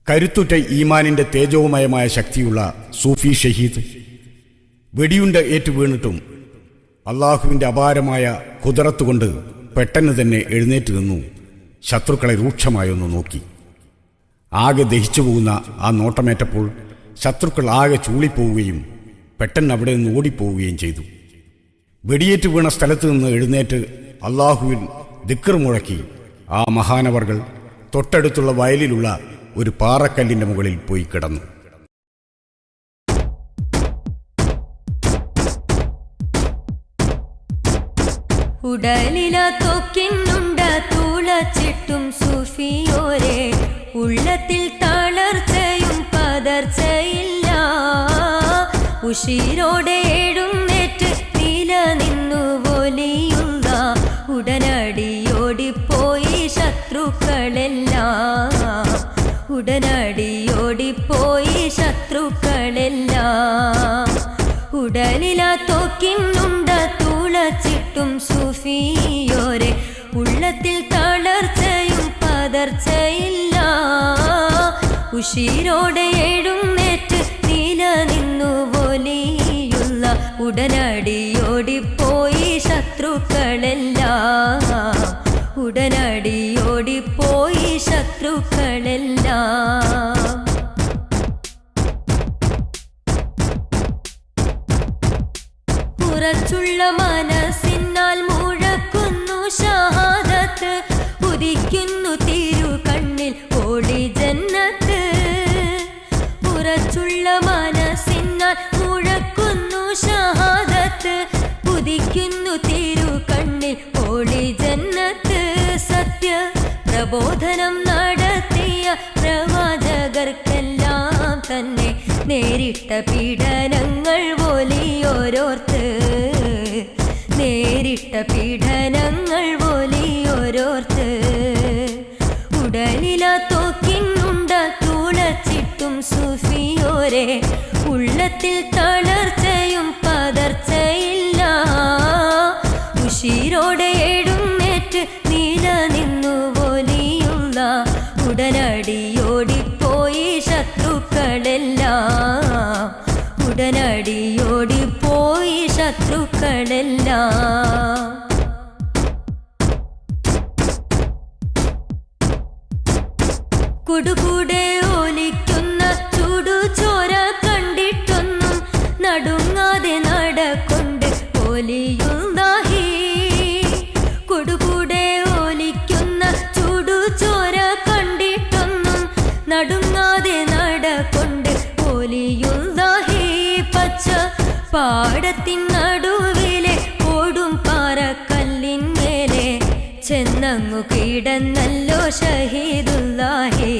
കരുത്തുറ്റ ഈമാനിൻ്റെ തേജോമയമായ ശക്തിയുള്ള സൂഫി ഷഹീദ് വെടിയുണ്ട ഏറ്റു വീണിട്ടും അള്ളാഹുവിൻ്റെ അപാരമായ കുതിറത്തുകൊണ്ട് പെട്ടെന്ന് തന്നെ എഴുന്നേറ്റ് നിന്നു ശത്രുക്കളെ രൂക്ഷമായൊന്ന് നോക്കി. ആകെ ദഹിച്ചു പോകുന്ന ആ നോട്ടമേറ്റപ്പോൾ ശത്രുക്കൾ ആകെ ചൂളിപ്പോവുകയും പെട്ടെന്ന് അവിടെ നിന്ന് ഓടിപ്പോവുകയും ചെയ്തു. വെടിയേറ്റ് വീണ സ്ഥലത്ത് നിന്ന് എഴുന്നേറ്റ് അള്ളാഹുവിൽ ദിക്ർ മുഴക്കി ആ മഹാനവർകൾ തൊട്ടടുത്തുള്ള വയലിലുള്ള ഒരു പാറക്കല്ലിൻ്റെ മുകളിൽ പോയി കിടന്നു. ഉടലില തൊക്കിന്നുണ്ട തുളച്ചിട്ടും സൂഫിയോരെ ഉള്ളത്തിൽ തളർച്ചയും പതർച്ചയില്ല. ഉശിരോടെ എഴുന്നേറ്റ് നിലനിന്നു വലിയുള്ള ഉടനടിയോടിപ്പോയി ശത്രുക്കളെല്ലാം. ഉടനടിയോടിപ്പോയി ശത്രുക്കളെല്ലാം. ഉടലില തൊക്കിന്നുണ്ട തുളച്ചിട്ടും സൂഫിയോരെ ഉള്ളത്തിൽ തളർച്ചയും പതർച്ചയില്ല. ഉശിരോടെ എഴുന്നേറ്റ് നിലനിന്നു വലിയുള്ള ഉടനടിയോടിപ്പോയി ശത്രുക്കളെല്ലാം. ഉടനടിയോടിപ്പോയി ശത്രുക്കളെല്ലാം. ഉറച്ചുള്ള മനസ്സിനാൽ മുഴക്കുന്നു ഷഹാദത്ത്. ഉദിക്കുന്നു തിരു കണ്ണിൽ ഓടി ജന്നത്ത്. ഉറച്ചുള്ള മനസ്സിനാൽ മുഴക്കുന്നു ഷഹാദത്ത്. ഉദിക്കുന്നു തിരു കണ്ണിൽ ഓടി ജന്നത്ത്. സത്യ പ്രബോധനം നടത്തിയ പ്രവാചകർക്കെല്ലാം തന്നെ നേരിട്ട പീഡനങ്ങൾ വലിയോരോർത്ത്. നേരിട്ട പീഡനങ്ങൾ വലിയോരോർത്ത്. ഉടലില തൊക്കിന്നുണ്ട തുളച്ചിട്ടും സൂഫിയോരെ ഉള്ളത്തിൽ തളർച്ചയും പതർച്ചയില്ല. ഉശിരോടെ എഴുന്നേറ്റ് നിലനിന്നു വലിയുള്ള ഉടനടിയോടിപ്പോയി ശത്രുക്കളെല്ലാം. ഉടനടിയോടിപ്പോയി ശത്രുക്കളെല്ലാം. കുടുകൂടെ ഒലിക്കുന്ന ചുടുചോര കണ്ടിട്ടൊന്നും നടുങ്ങാതെ നടക്കൊണ്ട് ഒലിയുണ്ടാഹി. കുടുകൂടെ ഒലിക്കുന്ന ചുടുചോര കണ്ടിട്ടൊന്നും നടുങ്ങാതെ നടക്കൊണ്ട് ഒലിയുണ്ടാഹി. പച്ച പാടത്തിൻ നടുവിലെ ഓടും പാറക്കല്ലിന്മേലെ ചെന്നങ്ങു കിടന്നല്ലോ ഷഹീദുല്ലാഹി.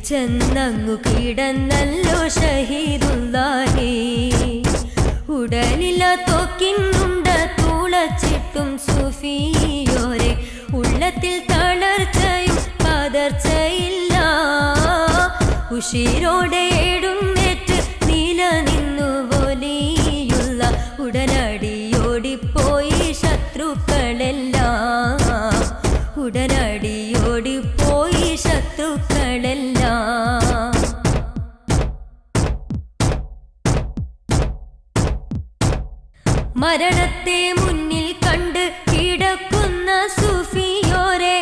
ചെന്നങ്ങു കിടന്നല്ലോ ഷഹീദുല്ലാഹി. ഉടലില തൊക്കിന്നുണ്ട തുളച്ചിട്ടും സൂഫിയോരെ ഉള്ളത്തിൽ തളർച്ചയും പതർച്ചയില്ല. ഉശിരോടെ എഴുന്നേറ്റ് നിലനിന്നു വലിയുള്ള ഉടനടിയോടിപ്പോയി ശത്രുക്കളെല്ലാം. ഉടനടിയോടിപ്പോയി ശത്രുക്കളെല്ലാം. മരണത്തെ മുന്നിൽ കണ്ട് കിടക്കുന്ന സൂഫിയോരെ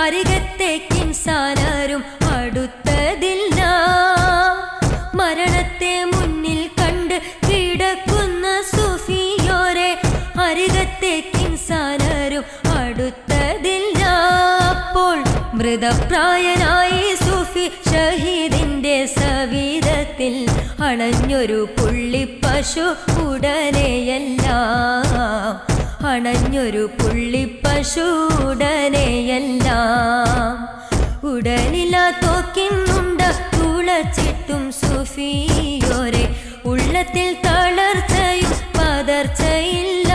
അരികത്തേക്ക് ഇൻസാനാരും അടുത്തതില്ല. മരണത്തെ മുന്നിൽ കണ്ട് കിടക്കുന്ന സൂഫിയോരെ അരികത്തേക്ക് ഇൻസാനാരും അടുത്തതില്ല. അപ്പോൾ മൃതപ്രായനായി സൂഫി ഷഹീദിന്റെ സവിധത്തിൽ അണഞ്ഞൊരു പുള്ളിപ്പശു ഉടനെയെല്ലാം. അണഞ്ഞൊരു പുള്ളിപ്പശു ഉടനെയെല്ലാം. ഉടലില തൊക്കിന്നുണ്ട തുളച്ചിട്ടും സൂഫിയോരെ ഉള്ളത്തിൽ തളർച്ചയും പതർച്ചയില്ല.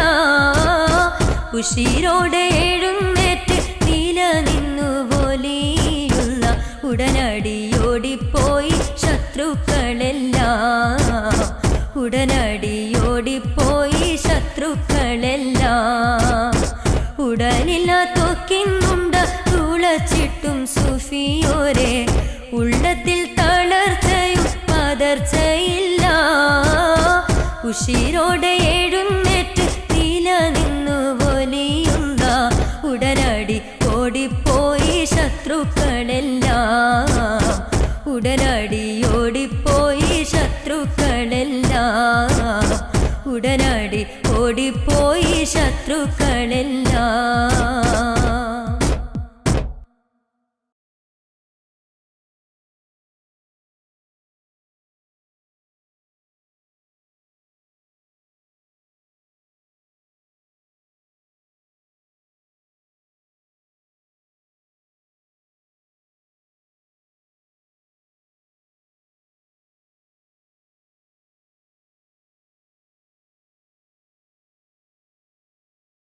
ഉശിരോടെ എഴുന്നേറ്റ് നിലനിന്നു വലിയുള്ള ഉടനടിയോടിപ്പോയി ശത്രുക്കളെല്ലാം. ഉടനടിയോടിപ്പോയി ശത്രുക്കളെല്ലാം. ഉടലില തൊക്കിന്നുണ്ട തുളച്ചിട്ടും സൂഫിയോരെ ഉള്ളത്തിൽ തളർച്ചയും പതർച്ചയില്ല. ഉശിരോടെ എഴുന്നേറ്റ് നിലനിന്നു വലിയുള്ള ഉടനടി ഓടിപ്പോയി ശത്രുക്കളെല്ലാം. ഉടനടി ഓടിപ്പോയി ശത്രുക്കളെല്ലാം. ഉടനടി ഓടിപ്പോയി ശത്രുക്കളെല്ലാം.